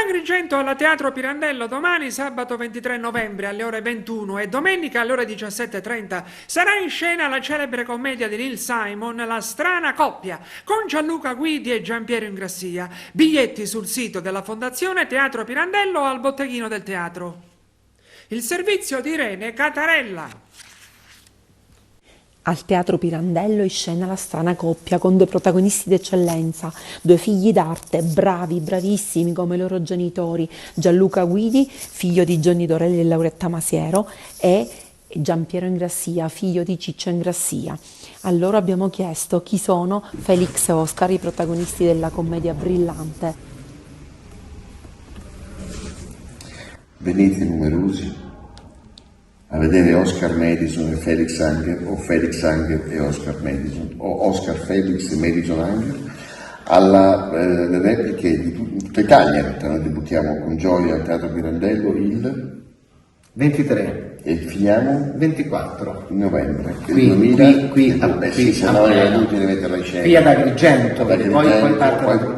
Agrigento alla Teatro Pirandello domani sabato 23 novembre alle ore 21 e domenica alle ore 17:30 sarà in scena la celebre commedia di Neil Simon La strana coppia con Gianluca Guidi e Giampiero Ingrassia. Biglietti sul sito della Fondazione Teatro Pirandello o al botteghino del teatro. Il servizio di Irene Catarella. Al Teatro Pirandello è scena La strana coppia con due protagonisti d'eccellenza, due figli d'arte, bravi, bravissimi come i loro genitori, Gianluca Guidi, figlio di Johnny Dorelli e Lauretta Masiero, e Giampiero Ingrassia, figlio di Ciccio Ingrassia. A loro abbiamo chiesto chi sono Felix e Oscar, i protagonisti della commedia brillante. Venite numerosi a vedere Oscar Madison e Felix Unger, o Felix Unger e Oscar Madison, o Oscar Felix e Madison Unger, alle repliche di tutte le Cagliari. Noi debuttiamo con gioia al Teatro Pirandello il 23 e finiamo 24 novembre. Qui ad Agrigento, poi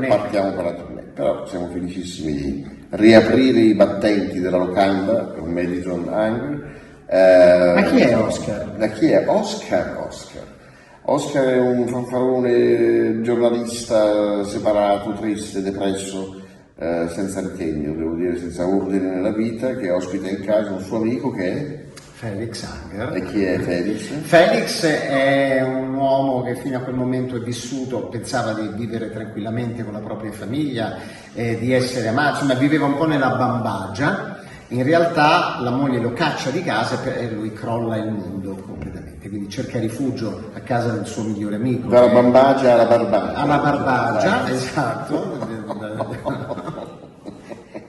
partiamo per la tournée. Però siamo felicissimi di riaprire i battenti della locanda con Madison Unger. Ma chi è Oscar? Chi è Oscar? Oscar è un fanfarone giornalista separato, triste, depresso, senza ritegno, devo dire, senza ordine nella vita, che ospita in casa un suo amico che è Felix Unger. E chi è Felix? Felix è un uomo che fino a quel momento è vissuto, pensava di vivere tranquillamente con la propria famiglia, di essere amato, insomma viveva un po' nella bambagia. In realtà la moglie lo caccia di casa e lui crolla il mondo completamente, quindi cerca rifugio a casa del suo migliore amico. Dalla bambagia alla barbagia. Alla barbagia, esatto.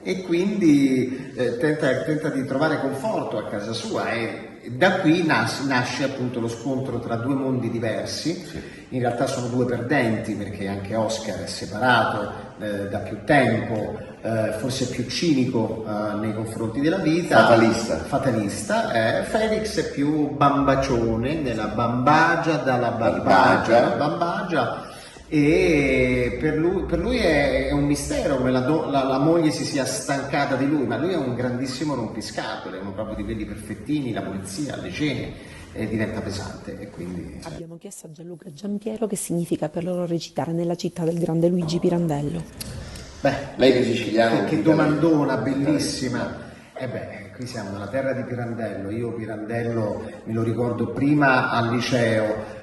E quindi tenta di trovare conforto a casa sua e da qui nasce appunto lo scontro tra due mondi diversi. Sì. In realtà sono due perdenti perché anche Oscar è separato da più tempo, forse più cinico nei confronti della vita. Fatalista. Felix è più bambacione, nella bambagia, dalla barbagia alla bambagia. E per lui è un mistero come la moglie si sia stancata di lui, ma lui è un grandissimo rompiscatole, uno proprio di quelli perfettini, la polizia, le cene, diventa pesante e quindi... Abbiamo chiesto a Gianluca e Giampiero che significa per loro recitare nella città del grande Luigi Pirandello. Beh, lei che è siciliano, che domandona bellissima. Qui siamo nella terra di Pirandello. Io Pirandello me lo ricordo prima al liceo,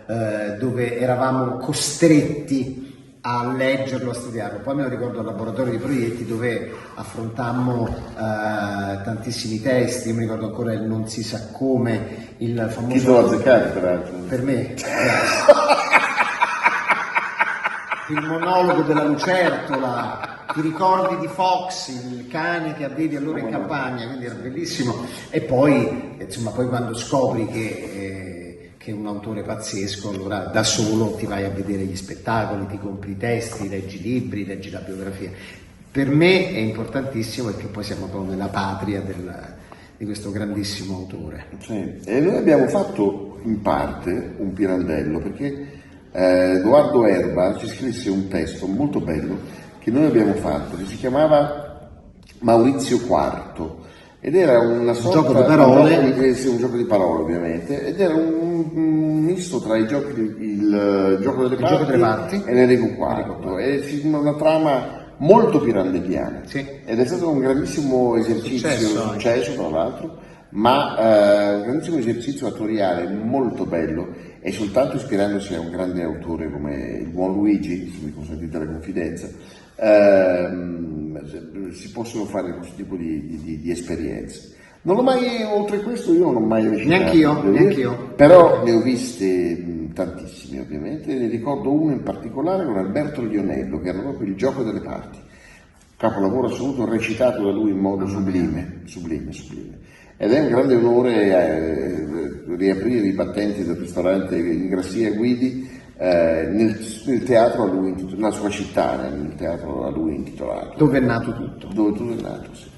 dove eravamo costretti a leggerlo, a studiarlo, poi me lo ricordo al laboratorio di proietti dove affrontammo tantissimi testi. Io mi ricordo ancora il Non si sa come, il famoso... Titolo azzeccato peraltro. Per me. Il monologo della lucertola. Ti ricordi di Foxy, il cane che avevi allora in campagna, quindi era bellissimo. E poi, insomma, poi quando scopri che è un autore pazzesco, allora da solo ti vai a vedere gli spettacoli, ti compri i testi, leggi i libri, leggi la biografia. Per me è importantissimo perché poi siamo proprio nella patria di questo grandissimo autore. Sì. E noi abbiamo fatto in parte un Pirandello perché Edoardo Erba ci scrisse un testo molto bello che noi abbiamo fatto, che si chiamava Maurizio IV, ed era una sorta gioco di parole, un gioco di parole ovviamente, ed era un misto tra il gioco delle parti e l'Enrico IV, e una trama molto pirandelliana, sì. Ed è stato un grandissimo esercizio, successo tra l'altro, ma un grandissimo esercizio attoriale molto bello, e soltanto ispirandosi a un grande autore come il buon Luigi, se mi consentite la confidenza, si possono fare questo tipo di esperienze. Non l'ho mai, oltre questo io non ho mai recitato. Neanch'io. Però ne ho viste tantissimi ovviamente, ne ricordo uno in particolare con Alberto Lionello, che era proprio il gioco delle parti, capolavoro assoluto, recitato da lui in modo sublime. Ed è un grande onore riaprire i battenti del ristorante Ingrassia Guidi nel teatro a lui, nella sua città, nel teatro a lui intitolato. Dove è nato tutto. Dove tutto è nato, sì.